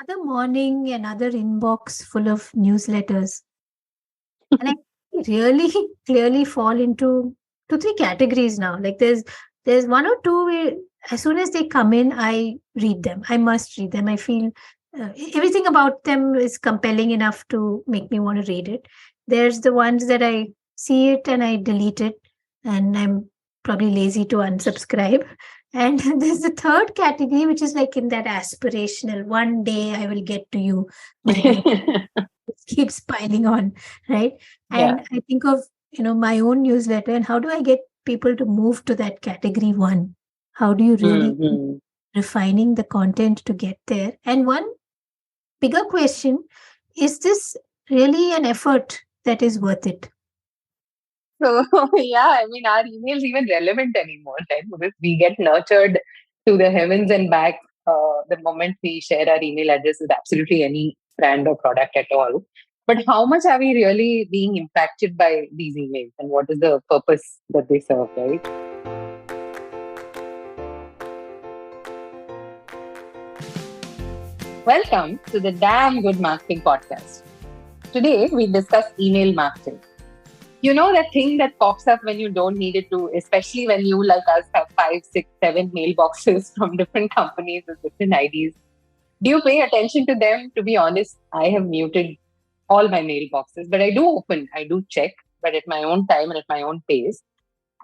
Another morning, another inbox full of newsletters. And I really clearly fall into two, three categories now. Like there's one or two where as soon as they come in, I read them. I must read them. I feel everything about them is compelling enough to make me want to read it. There's the ones that I see it and I delete it, and I'm probably lazy to unsubscribe. And there's the third category, which is like in that aspirational, one day I will get to you, my dear, keeps piling on, right? Yeah. And I think of, my own newsletter and how do I get people to move to that category one? How do you really keep Hmm. refining the content to get there? And one bigger question, is this really an effort that is worth it? So, yeah, I mean, are emails even relevant anymore, right? Because we get nurtured to the heavens and back the moment we share our email address with absolutely any brand or product at all. But how much are we really being impacted by these emails and what is the purpose that they serve, right? Welcome to the Damn Good Marketing Podcast. Today, we discuss email marketing. You know that thing that pops up when you don't need it to, especially when you, like us, have 5, 6, 7 mailboxes from different companies with different IDs. Do you pay attention to them? To be honest, I have muted all my mailboxes, but I do open, I do check, but at my own time and at my own pace.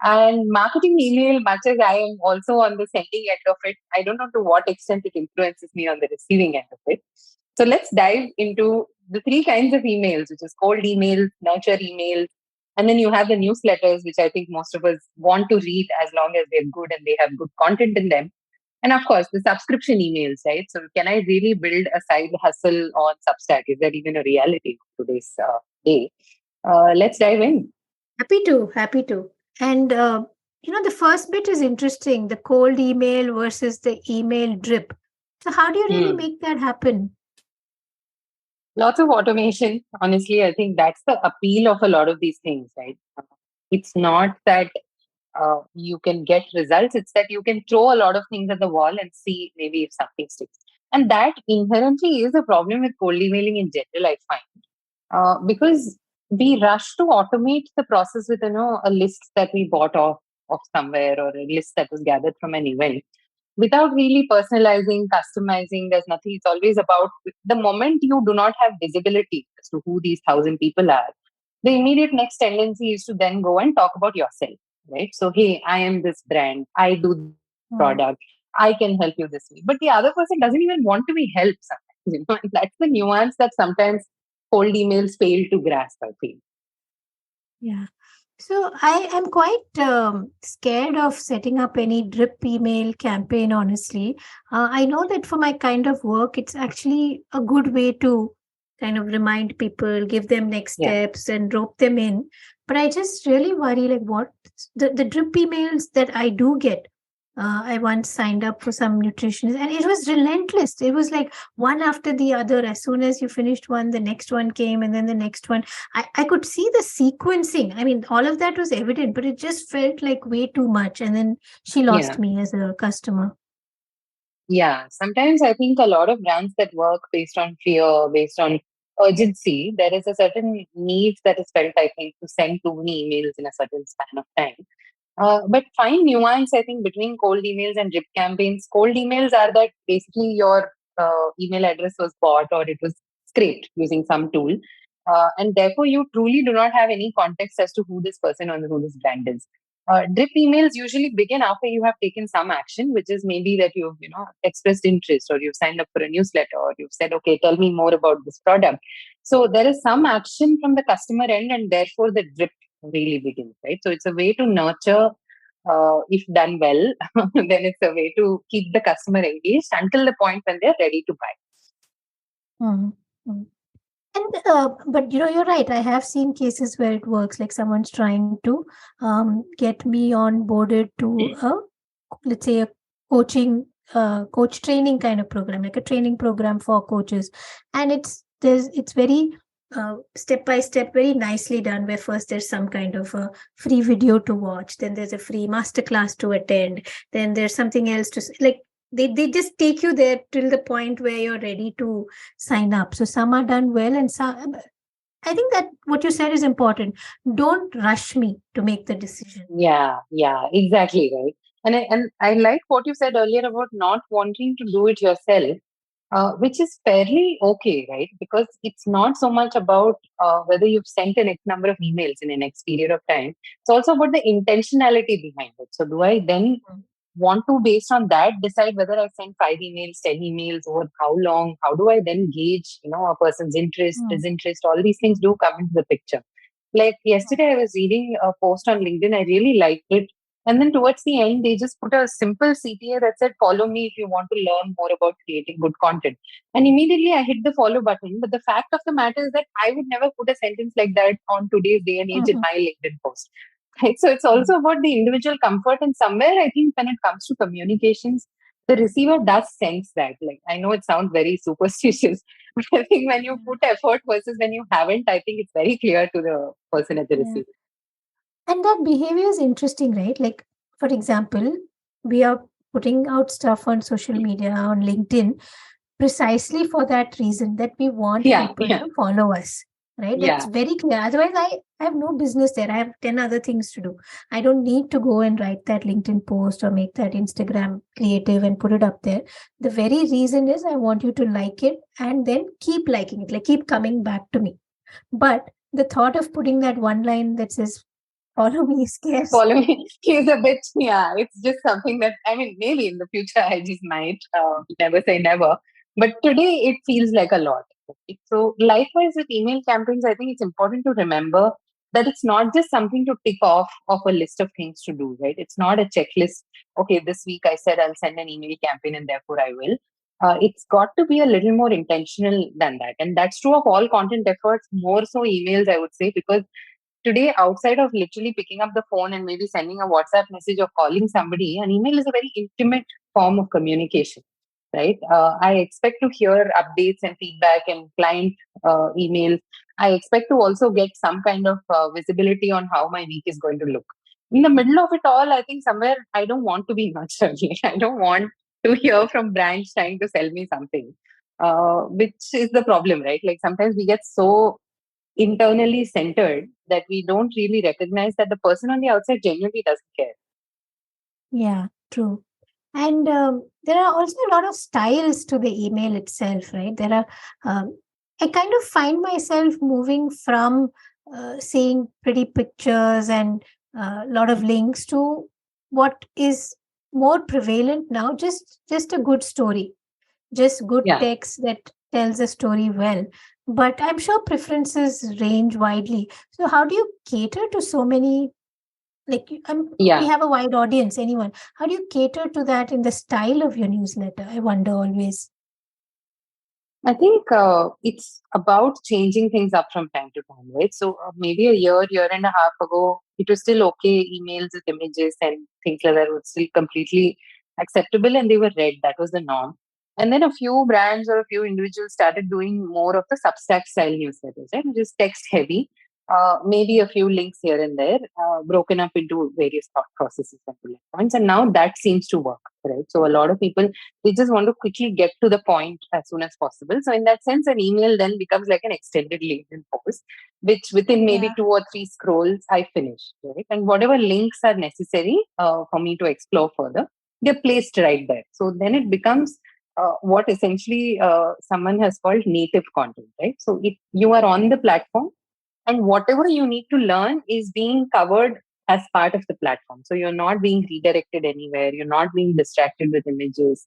And marketing email, much as I am also on the sending end of it, I don't know to what extent it influences me on the receiving end of it. So let's dive into the three kinds of emails, which is cold emails, nurture emails, and then you have the newsletters, which I think most of us want to read as long as they're good and they have good content in them. And of course, the subscription emails, right? So can I really build a side hustle on Substack? Is that even a reality of today's day? Let's dive in. Happy to. And, the first bit is interesting, the cold email versus the email drip. So how do you really Hmm. make that happen? Lots of automation. Honestly, I think that's the appeal of a lot of these things, right? It's not that you can get results, it's that you can throw a lot of things at the wall and see maybe if something sticks. And that inherently is a problem with cold emailing in general, I find. Because we rush to automate the process with, a list that we bought off of somewhere or a list that was gathered from an event without really personalizing, customizing. There's nothing. It's always about the moment you do not have visibility as to who these 1,000 people are. The immediate next tendency is to then go and talk about yourself, right? So, hey, I am this brand. I do this Hmm. product. I can help you this way. But the other person doesn't even want to be helped sometimes. And that's the nuance that sometimes cold emails fail to grasp, I feel. Yeah. So I am quite scared of setting up any drip email campaign, honestly. I know that for my kind of work, it's actually a good way to kind of remind people, give them next Yeah. steps and rope them in. But I just really worry like what the drip emails that I do get. I once signed up for some nutritionist and it was relentless. It was like one after the other. As soon as you finished one, the next one came and then the next one. I could see the sequencing. I mean, all of that was evident, but it just felt like way too much. And then she lost Yeah. me as a customer. Yeah, sometimes I think a lot of brands that work based on fear, based on urgency, there is a certain need that is felt, I think, to send too many emails in a certain span of time. But fine nuance, I think, between cold emails and drip campaigns. Cold emails are that basically your email address was bought or it was scraped using some tool. And therefore, you truly do not have any context as to who this person or who this brand is. Drip emails usually begin after you have taken some action, which is maybe that you've expressed interest or you've signed up for a newsletter or you've said, okay, tell me more about this product. So there is some action from the customer end, and therefore the drip really begins, right? So it's a way to nurture, if done well, then it's a way to keep the customer engaged until the point when they're ready to buy. Mhm. Mhm. And but you're right. I have seen cases where it works. Like someone's trying to get me on boarded to let's say a coach training kind of program, like a training program for coaches, and it's very step by step, very nicely done. Where first there's some kind of a free video to watch, then there's a free masterclass to attend, then there's something else to like. they just take you there till the point where you're ready to sign up. So some are done well, and some, I think that what you said is important. Don't rush me to make the decision. Yeah, exactly right. And I like what you said earlier about not wanting to do it yourself, which is fairly okay, right? Because it's not so much about whether you've sent an X number of emails in an X period of time. It's also about the intentionality behind it. So do I then Mm. want to, based on that, decide whether I send 5 emails, 10 emails, over how long? How do I then gauge, a person's interest, Mm. disinterest? All these things do come into the picture. Like yesterday, I was reading a post on LinkedIn. I really liked it. And then towards the end, they just put a simple CTA that said, "Follow me if you want to learn more about creating good content." And immediately I hit the follow button. But the fact of the matter is that I would never put a sentence like that on today's day and age in Mhm. my LinkedIn post. Right? So it's also about the individual comfort. And somewhere I think when it comes to communications, the receiver does sense that. Like, I know it sounds very superstitious, but I think when you Yeah. put effort versus when you haven't, I think it's very clear to the person at the Yeah. receiver. And that behavior is interesting, right? Like, for example, we are putting out stuff on social media, on LinkedIn, precisely for that reason, that we want Yeah, people yeah, to follow us, right? That's yeah. very clear. Otherwise, I have no business there. I have 10 other things to do. I don't need to go and write that LinkedIn post or make that Instagram creative and put it up there. The very reason is I want you to like it and then keep liking it, like keep coming back to me. But the thought of putting that one line that says, follow me, scares. Following is a bit, yeah, it's just something that, I mean, maybe in the future I just might never say never. But today it feels like a lot. Okay? So, likewise with email campaigns, I think it's important to remember that it's not just something to tick off of a list of things to do, right? It's not a checklist. Okay, this week I said I'll send an email campaign and therefore I will. It's got to be a little more intentional than that. And that's true of all content efforts, more so emails, I would say, because today, outside of literally picking up the phone and maybe sending a WhatsApp message or calling somebody, an email is a very intimate form of communication, right? I expect to hear updates and feedback and client emails. I expect to also get some kind of visibility on how my week is going to look. In the middle of it all, I think somewhere I don't want to be nurtured. I don't want to hear from brands trying to sell me something, which is the problem, right? Like sometimes we get so internally centered that we don't really recognize that the person on the outside genuinely doesn't care. Yeah, true. And there are also a lot of styles to the email itself, right? I kind of find myself moving from seeing pretty pictures and a lot of links to what is more prevalent now, just a good story, just good Yeah, text that tells a story well. But I'm sure preferences range widely. So how do you cater to so many, like we yeah. have a wide audience, anyone, how do you cater to that in the style of your newsletter? I wonder always. I think it's about changing things up from time to time, right? So maybe a year and a half ago, it was still okay. Emails with images and things like that were still completely acceptable and they were read. That was the norm. And then a few brands or a few individuals started doing more of the Substack style newsletters, right? Which is text heavy, maybe a few links here and there, broken up into various thought processes and bullet points. And now that seems to work, right? So a lot of people, they just want to quickly get to the point as soon as possible. So in that sense, an email then becomes like an extended LinkedIn post, which within maybe Yeah. 2 or 3 scrolls, I finish, right? And whatever links are necessary for me to explore further, they're placed right there. So then it becomes what essentially someone has called native content, right? So if you are on the platform, and whatever you need to learn is being covered as part of the platform. So you're not being redirected anywhere, you're not being distracted with images.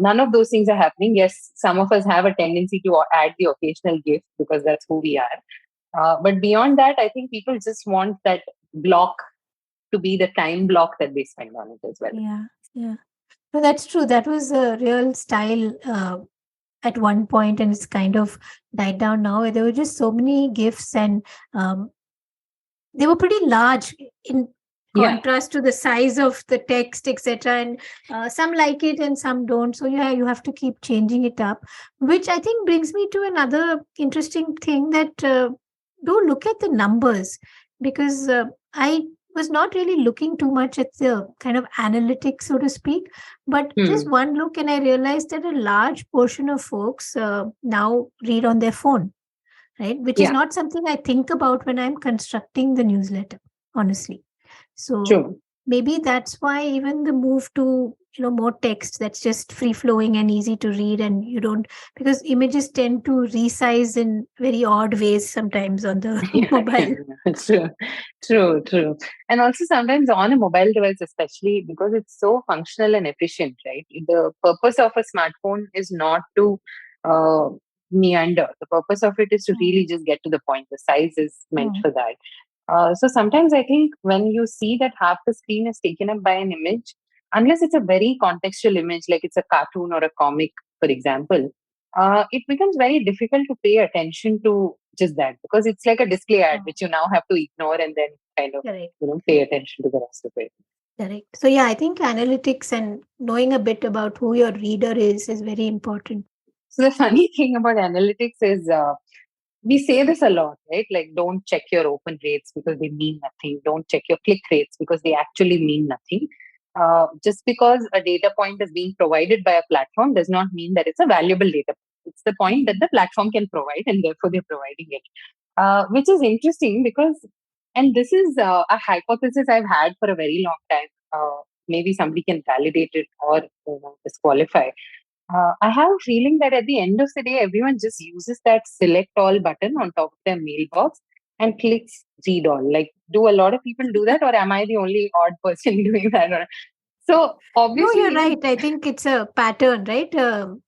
None of those things are happening. Yes, some of us have a tendency to add the occasional gift because that's who we are. But beyond that, I think people just want that block to be the time block that they spend on it as well. Yeah. Yeah. No, that's true. That was a real style at one point, and it's kind of died down now. There were just so many gifts, and um, they were pretty large in Yeah, contrast to the size of the text, etc. And some like it and some don't. So yeah, you have to keep changing it up, which I think brings me to another interesting thing, that do look at the numbers, because I was not really looking too much at the kind of analytics, so to speak, but just one look, and I realized that a large portion of folks now read on their phone, right? Which is Yeah, not something I think about when I'm constructing the newsletter, honestly. So true. maybe that's why even the move to, more text that's just free flowing and easy to read, and you don't, because images tend to resize in very odd ways sometimes on the Yeah, mobile. yeah, true, true, true. And also sometimes on a mobile device, especially because it's so functional and efficient, right? The purpose of a smartphone is not to uh, meander. The purpose of it is to Mm, really just get to the point. The size is meant mm, for that. So sometimes I think when you see that half the screen is taken up by an image, unless it's a very contextual image, like it's a cartoon or a comic, for example, it becomes very difficult to pay attention to just that, because it's like a display ad mm. which you now have to ignore and then kind of Correct. pay attention to the rest of it. Correct. So yeah, I think analytics and knowing a bit about who your reader is very important. So the funny thing about analytics is we say this a lot, right? Like, don't check your open rates because they mean nothing. Don't check your click rates because they actually mean nothing. Just because a data point is being provided by a platform does not mean that it's a valuable data point. It's the point that the platform can provide, and therefore they're providing it. Which is interesting because, and this is a hypothesis I've had for a very long time. Maybe somebody can validate it or disqualify. I have a feeling that at the end of the day, everyone just uses that select all button on top of their mailbox and clicks read all. Like, do a lot of people do that, or am I the only odd person doing that? So No, you're obviously, right. I think it's a pattern, right?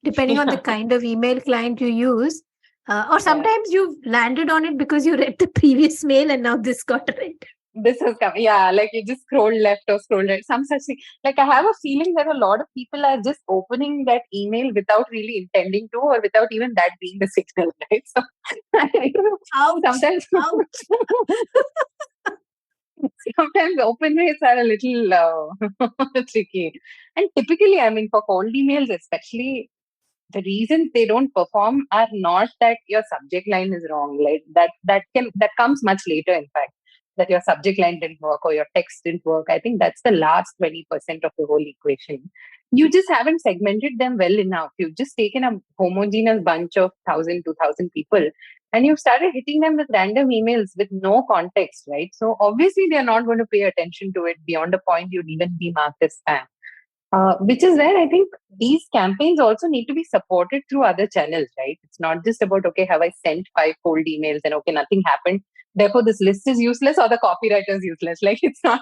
Depending on the yeah, kind of email client you use, or yeah. sometimes you've landed on it because you read the previous mail and now this got read. This has come, yeah, like you just scroll left or scroll right, some such thing. Like, I have a feeling that a lot of people are just opening that email without really intending to, or without even that being the signal, right? So I don't know, Ouch! sometimes Ouch! sometimes open rates are a little tricky. And typically, I mean, for cold emails especially, the reasons they don't perform are not that your subject line is wrong. Like, that comes much later, in fact, that your subject line didn't work or your text didn't work. I think that's the last 20% of the whole equation. You just haven't segmented them well enough. You've just taken a homogeneous bunch of 1,000, 2,000 people, and you've started hitting them with random emails with no context, right? So obviously they're not going to pay attention to it beyond a point you'd even be marked as spam. Which is where I think these campaigns also need to be supported through other channels, right? It's not just about, okay, have I sent 5 cold emails and okay, nothing happened. Therefore, this list is useless or the copywriter is useless. Like, it's not,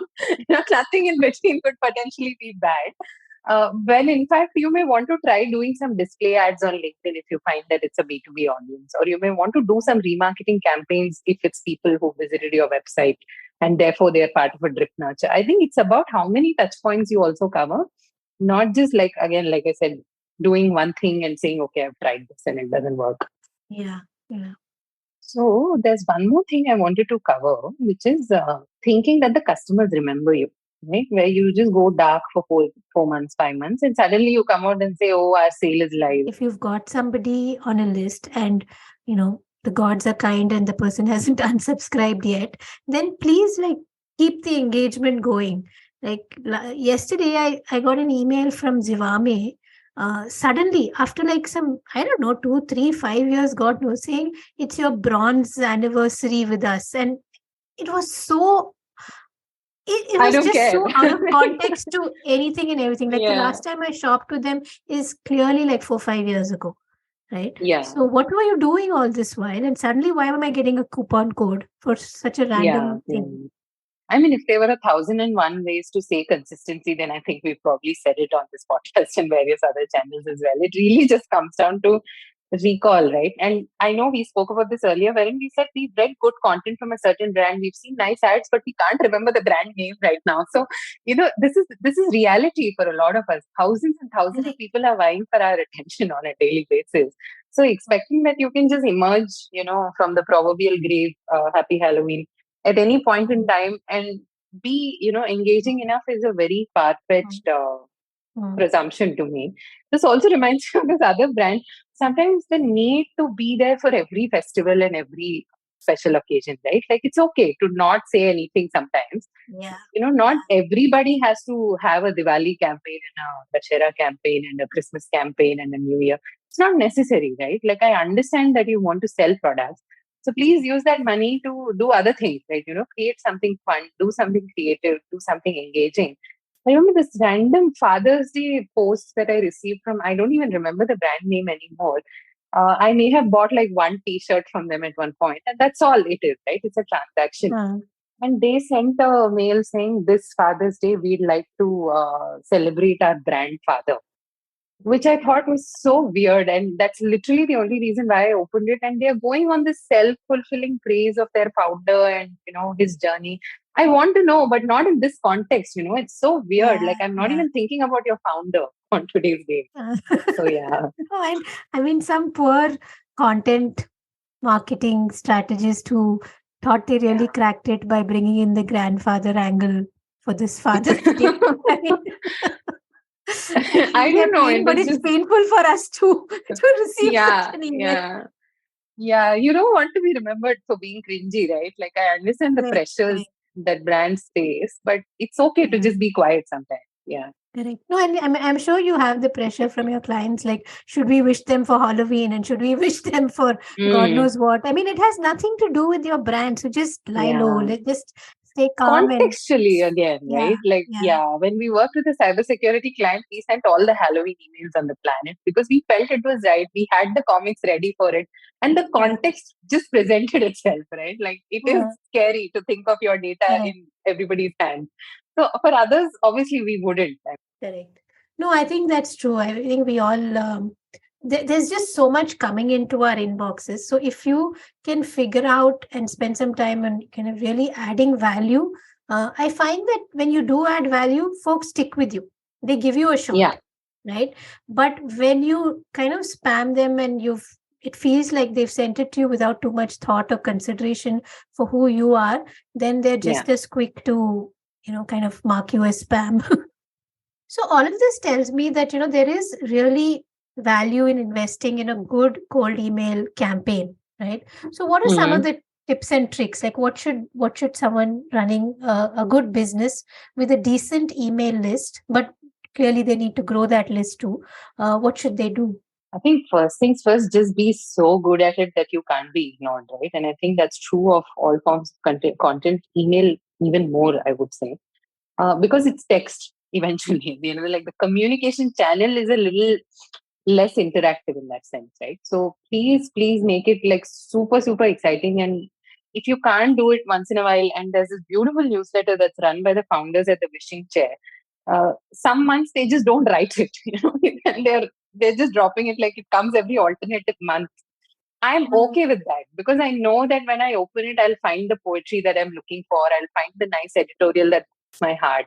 nothing in between could potentially be bad. When in fact, you may want to try doing some display ads on LinkedIn if you find that it's a B2B audience, or you may want to do some remarketing campaigns if it's people who visited your website and therefore they are part of a drip nurture. I think it's about how many touch points you also cover, not just like, again, like I said, doing one thing and saying, okay, I've tried this and it doesn't work. Yeah, yeah. So there's one more thing I wanted to cover, which is thinking that the customers remember you, right? Where you just go dark for 4 months, 5 months, and suddenly you come out and say, oh, our sale is live. If you've got somebody on a list and, the gods are kind and the person hasn't unsubscribed yet, then please, like, keep the engagement going. Like, yesterday, I got an email from Zivame. Suddenly, after like some, I don't know, 2, 3, 5 years, God knows, saying it's your bronze anniversary with us. And it was so it I was don't just care. so out of context to anything and everything. Like the Yeah. last time I shopped with them is clearly like 4, 5 years ago, right? Yeah. So what were you doing all this while? And suddenly, why am I getting a coupon code for such a Yeah. random Yeah. thing? I mean, if there were 1,001 ways to say consistency, then I think we've probably said it on this podcast and various other channels as well. It really just comes down to recall, right? And I know we spoke about this earlier, wherein we said we've read good content from a certain brand, we've seen nice ads, but we can't remember the brand name right now. So, this is reality for a lot of us. Thousands and thousands of Correct. people are vying for our attention on a daily basis. So expecting that you can just emerge, from the proverbial grave, happy Halloween, at any point in time and be, engaging enough is a very Mm, far-fetched mm, presumption to me. This also reminds me of this other brand. Sometimes the need to be there for every festival and every special occasion, right? Like it's okay to not say anything sometimes. Yeah. Not everybody has to have a Diwali campaign and a Dashera campaign and a Christmas campaign and a New Year. It's not necessary, right? Like I understand that you want to sell products. So please use that money to do other things, right? Create something fun, do something creative, do something engaging. I remember this random Father's Day post that I received from, I don't even remember the brand name anymore. I may have bought like one t-shirt from them at one point, and that's all it is, right? It's a transaction. Uh, And they sent a mail saying, this Father's Day, we'd like to celebrate our grandfather, which I thought was so weird. And that's literally the only reason why I opened it. And they're going on this self-fulfilling praise of their founder and, his journey. I want to know, but not in this context, it's so weird. yeah. Like I'm not Yeah. even thinking about your founder on today's date. Uh, So yeah. no, and I mean, some poor content marketing strategist who thought they really Yeah. cracked it by bringing in the grandfather angle for this Father's Day. I mean, I feel I they're don't know. paying, It but was it's just, painful for us to receive such yeah, an email. yeah. Yeah, you don't want to be remembered for being cringy, right? Like I understand the Correct, pressures correct. that brands face, but it's okay to Yeah, just be quiet sometimes. Yeah. correct. No, and I'm sure you have the pressure from your clients. Like, should we wish them for Halloween and should we wish them for God Mm, knows what? I mean, it has nothing to do with your brand. So just lie low. yeah. Just stay calm and Contextually again, yeah, right? Like, yeah, yeah, when we worked with a cybersecurity client, we sent all the Halloween emails on the planet because we felt it was right. We had the comics ready for it. And the yeah, context just presented itself, right? Like it is yeah. scary to think of your data Correct. in everybody's hands. So for others, obviously we wouldn't. Correct. No, I think that's true. I think we all, there's just so much coming into our inboxes. So if you can figure out and spend some time and kind of really adding value, I find that when you do add value, folks stick with you. They give you a Yeah. shot, right? But when you kind of spam them and it feels like they've sent it to you without too much thought or consideration for who you are, then they're Yeah. just as quick to, kind of mark you as spam. So all of this tells me that there is really value in investing in a good cold email campaign, right? So what are some of Mhm. the tips and tricks? Like what should someone running a good business with a decent email list, but clearly they need to grow that list too. What should they do? I think first things first, just be so good at it that you can't be ignored, right? And I think that's true of all forms of content, email even more, I would say, because it's text eventually. Like the communication channel is a little less interactive in that sense, right? So please make it like super, super exciting. And if you can't do it once in a while, and there's this beautiful newsletter that's run by the founders at the Wishing Chair, some months they just don't write it, and they're just dropping it like it comes every alternative month. I'm Mm, okay with that because I know that when I open it, I'll find the poetry that I'm looking for. I'll find the nice editorial that warms my heart,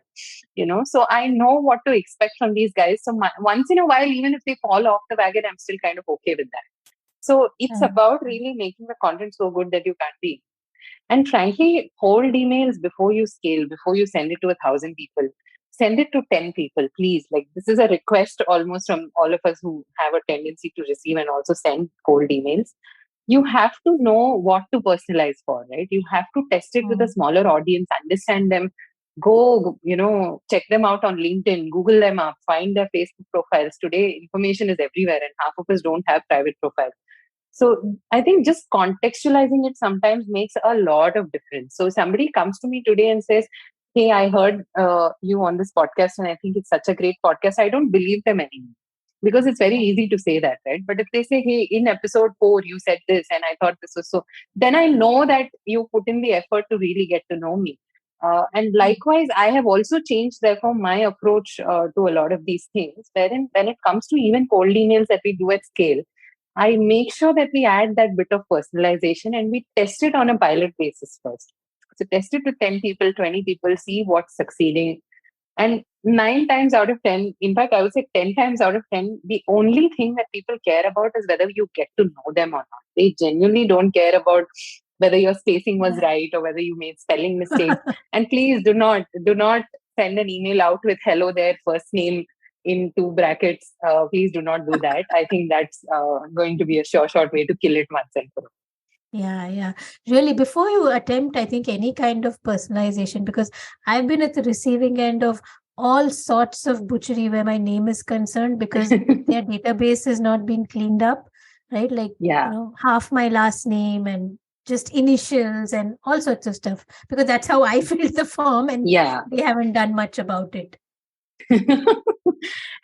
So I know what to expect from these guys. So once in a while, even if they fall off the wagon, I'm still kind of okay with that. So it's mm, about really making the content so good that you can't be. And frankly, hold emails before you scale, before you send it to 1,000 people. Send it to 10 people, please. Like, this is a request almost from all of us who have a tendency to receive and also send cold emails. You have to know what to personalize for, right? You have to test it with a mm, smaller audience, understand them, go, check them out on LinkedIn, Google them up, find their Facebook profiles. Today, information is everywhere, and half of us don't have private profiles. So I think just contextualizing it sometimes makes a lot of difference. So somebody comes to me today and says, "Hey, I heard you on this podcast, and I think it's such a great podcast." I don't believe them anymore because it's very easy to say that, right? But if they say, "Hey, in episode 4, you said this, and I thought this was so," then I know that you put in the effort to really get to know me. And mm, likewise, I have also changed, therefore, my approach to a lot of these things. Wherein, when it comes to even cold emails that we do at scale, I make sure that we add that bit of personalization and we test it on a pilot basis first. So test it with 10 people, 20 people, see what's succeeding. And 9 times out of 10, in fact, I would say 10 times out of 10, the only thing that people care about is whether you get to know them or not. They genuinely don't care about whether your spacing was yeah. right or whether you made spelling mistakes. And please do not send an email out with hello there, first name in two brackets. Please do not do that. I think that's going to be a sure short way to kill it once and for all. Yeah. Really, before you attempt, I think, any kind of personalization, because I've been at the receiving end of all sorts of butchery where my name is concerned because their database has not been cleaned up, right? Like, Yeah, half my last name and just initials and all sorts of stuff, because that's how I filled the form and yeah. they haven't done much about it.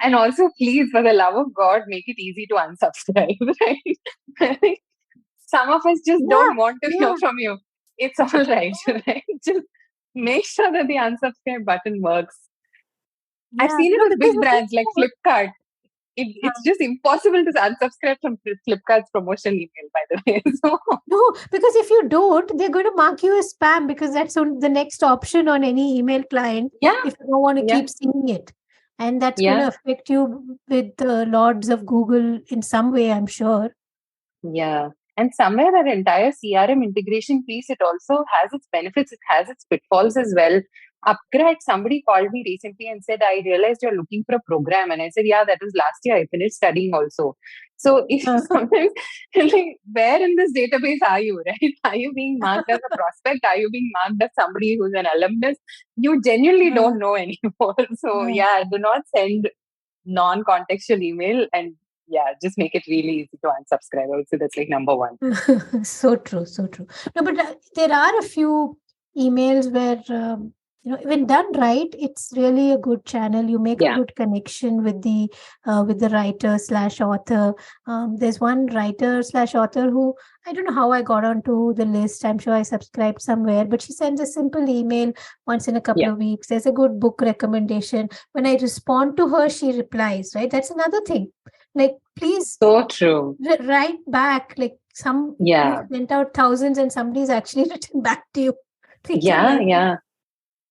And also, please, for the love of God, make it easy to unsubscribe, right? Some of us just Yeah, don't want to hear yeah, from you. It's all right, right? Just make sure that the unsubscribe button works. I've yeah. seen it No, with because big the thing brands like is, Flipkart. It's just impossible to unsubscribe from Flipkart's promotional email, by the way. So, no, because if you don't, they're going to mark you as spam because that's the next option on any email client yeah, if you don't want to yeah, keep seeing it. And that's going to yeah. affect you with the lords of Google in some way, I'm sure. Yeah. And somewhere that entire CRM integration piece, it also has its benefits, it has its pitfalls as well. Upgrade, somebody called me recently and said, I realized you're looking for a program. And I said, yeah, that was last year. I finished studying also. So if sometimes, like, where in this database are you, right? Are you being marked as a prospect? Are you being marked as somebody who's an alumnus? You genuinely Uh, don't know anymore. So uh, yeah, do not send non-contextual email, and yeah, just make it really easy to unsubscribe. I would say that's like number one. so true, so true. No, but there are a few emails where, when done right, it's really a good channel. You make a Yeah. good connection with the writer slash author. There's one writer slash author who, I don't know how I got onto the list. I'm sure I subscribed somewhere, but she sends a simple email once in a couple Yeah. of weeks. There's a good book recommendation. When I respond to her, she replies. Right, that's another thing. Like, please So true. write back. Like, you've Yeah. sent out thousands and somebody's actually written back to you. Things are Yeah. like that. Yeah.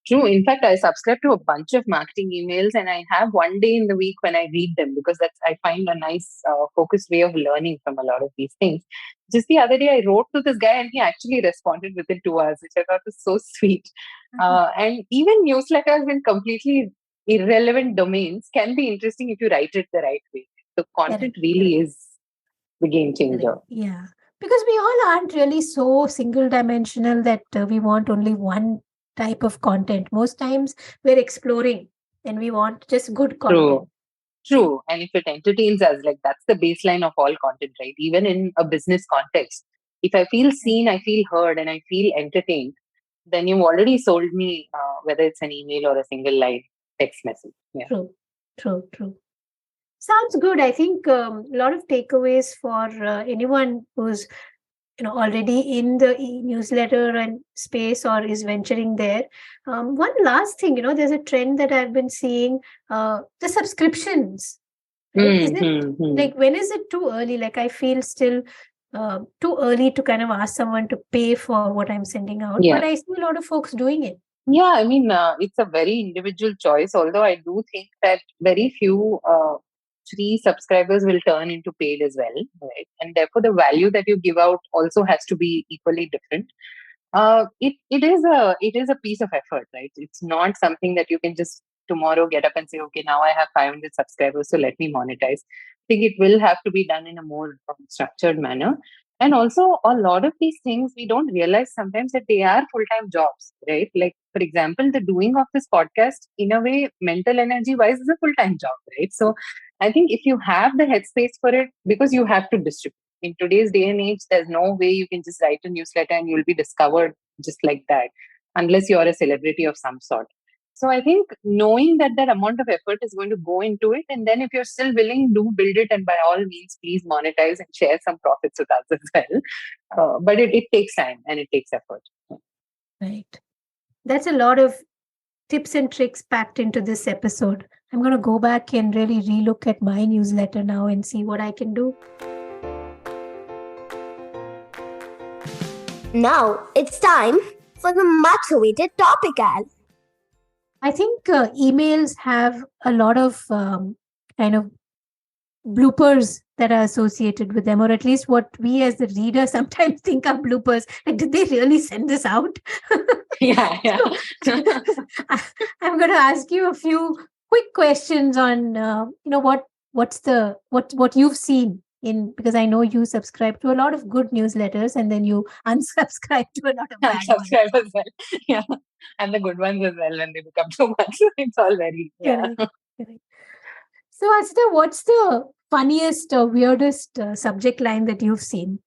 True. In fact, I subscribe to a bunch of marketing emails, and I have one day in the week when I read them because that's I find a nice, focused way of learning from a lot of these things. Just the other day, I wrote to this guy, and he actually responded within 2 hours, which I thought was so sweet. And even newsletters in completely irrelevant domains can be interesting if you write it the right way. The content Correct, really is the game correct. changer. Yeah. Because we all aren't really so single dimensional that we want only one type of content. Most times we're exploring and we want just good content. True. True. And if it entertains us, like that's the baseline of all content, right? Even in a business context, if I feel Right. seen, I feel heard, and I feel entertained, then you've already sold me, whether it's an email or a single line text message. Yeah. True, true. Sounds good. I think a lot of takeaways for anyone who's already in the newsletter and space or is venturing there. One last thing, there's a trend that I've been seeing, the subscriptions, right? Is it Mm-hmm. like, when is it too early? Like, I feel still too early to kind of ask someone to pay for what I'm sending out, but Yeah. I see a lot of folks doing it. Yeah. I mean, it's a very individual choice, although I do think that very few free subscribers will turn into paid as well, right? And therefore, the value that you give out also has to be equally different. It is a piece of effort, right? It's not something that you can just tomorrow get up and say, okay, now I have 500 subscribers, so let me monetize. I think it will have to be done in a more structured manner. And also, a lot of these things we don't realize sometimes that they are full time jobs, right? Like, for example, the doing of this podcast, in a way, mental energy wise, is a full time job, right? So, I think if you have the headspace for it, because you have to distribute in today's day and age, there's no way you can just write a newsletter and you'll be discovered just like that, unless you're a celebrity of some sort. So I think knowing that that amount of effort is going to go into it, and then if you're still willing, do build it, and by all means, please monetize and share some profits with us as well. But it takes time and it takes effort. Right. That's a lot of tips and tricks packed into this episode. I'm going to go back and really relook at my newsletter now and see what I can do. Now it's time for the much awaited topic, Al. I think emails have a lot of kind of bloopers that are associated with them, or at least what we as the reader sometimes think are bloopers. Like, did they really send this out? Yeah, yeah. So, I'm going to ask you a few quick questions on, what you've seen because I know you subscribe to a lot of good newsletters and then you unsubscribe to a lot of And bad ones. subscribe as well. Yeah. And the good ones as well when they become too much. It's all very, yeah. Correct. Correct. So, Hasita, what's the funniest or weirdest subject line that you've seen?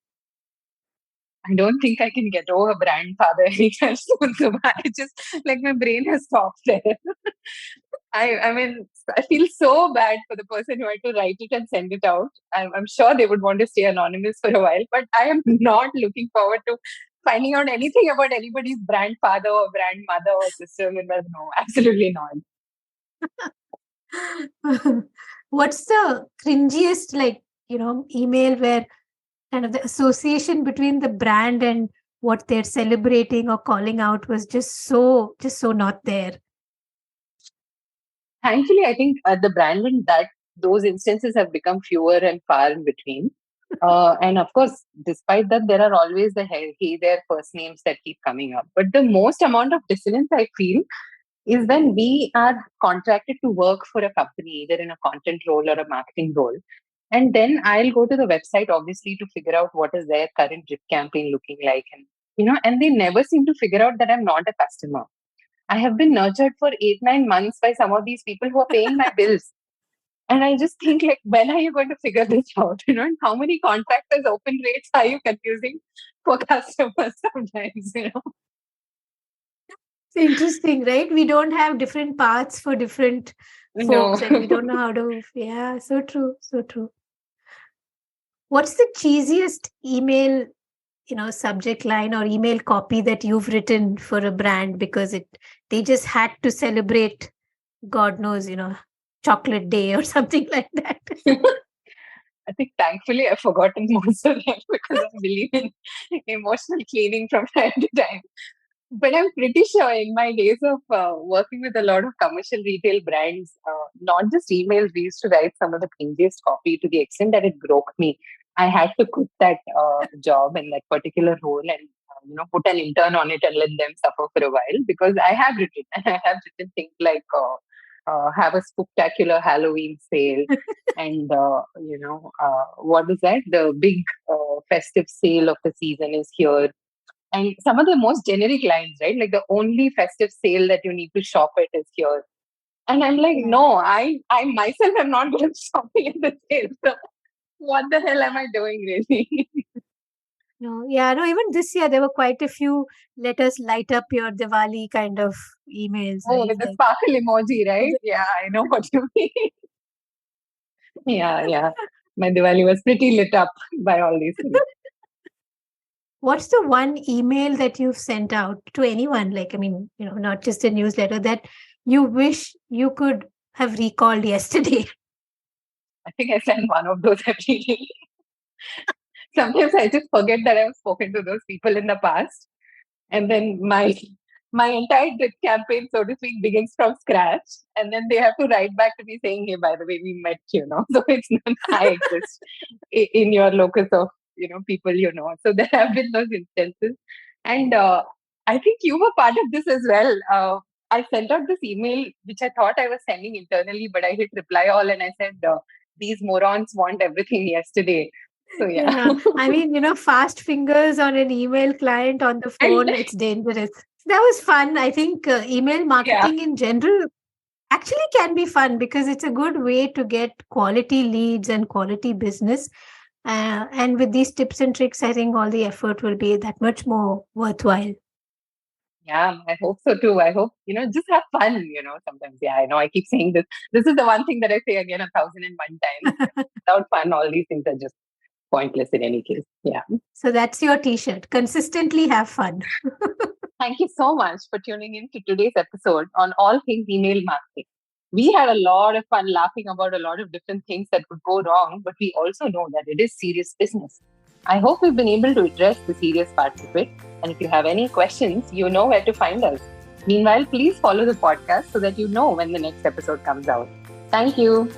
I don't think I can get over grandfather anytime soon. So I just, like, my brain has stopped there. I mean, I feel so bad for the person who had to write it and send it out. I'm sure they would want to stay anonymous for a while, but I am not looking forward to finding out anything about anybody's grandfather or grandmother or sister. No, absolutely not. What's the cringiest, email where kind of the association between the brand and what they're celebrating or calling out was just so not there? Thankfully, I think the brand and those instances have become fewer and far in between. And of course, despite that, there are always the hey there first names that keep coming up. But the most amount of dissonance I feel is when we are contracted to work for a company, either in a content role or a marketing role. And then I'll go to the website, obviously, to figure out what is their current drip campaign looking like. And they never seem to figure out that I'm not a customer. I have been nurtured for 8-9 months by some of these people who are paying my bills. And I just think, like, when are you going to figure this out? And how many contractors' open rates are you confusing for customers sometimes? It's interesting, right? We don't have different paths for different folks, and we don't know how to. Yeah, so true, so true. What's the cheesiest email, subject line or email copy that you've written for a brand because they just had to celebrate, God knows, chocolate day or something like that? I think thankfully I've forgotten most of them because I believe in emotional cleaning from time to time. But I'm pretty sure in my days of working with a lot of commercial retail brands, not just emails, we used to write some of the cringiest copy to the extent that it broke me. I had to quit that job and that particular role and put an intern on it and let them suffer for a while because I have written things like have a spectacular Halloween sale and what is that? The big festive sale of the season is here. And some of the most generic lines, right? Like the only festive sale that you need to shop at is here. And I'm like, no, I myself am not going to shopping at the sale. So what the hell am I doing really? No, even this year there were quite a few let us light up your Diwali kind of emails. Oh, right? with the sparkle emoji, right? Yeah, I know what you mean. Yeah. My Diwali was pretty lit up by all these things. What's the one email that you've sent out to anyone? Not just a newsletter that you wish you could have recalled yesterday? I think I send one of those every day. Sometimes I just forget that I've spoken to those people in the past. And then my entire drip campaign, so to speak, begins from scratch. And then they have to write back to me saying, hey, by the way, we met, So it's not I exist in your locus of, people, So there have been those instances. And I think you were part of this as well. I sent out this email, which I thought I was sending internally, but I hit reply all and I said, these morons want everything yesterday. So yeah. I mean, fast fingers on an email client on the phone, it's dangerous. That was fun. I think email marketing in general actually can be fun because it's a good way to get quality leads and quality business. And with these tips and tricks, I think all the effort will be that much more worthwhile. Yeah, I hope so too. I hope, just have fun, sometimes. Yeah, I know I keep saying this. This is the one thing that I say again 1,001 times. Without fun, all these things are just pointless in any case. Yeah. So that's your t-shirt. Consistently have fun. Thank you so much for tuning in to today's episode on all things email marketing. We had a lot of fun laughing about a lot of different things that could go wrong, but we also know that it is serious business. I hope we've been able to address the serious parts of it. And if you have any questions, you know where to find us. Meanwhile, please follow the podcast so that you know when the next episode comes out. Thank you.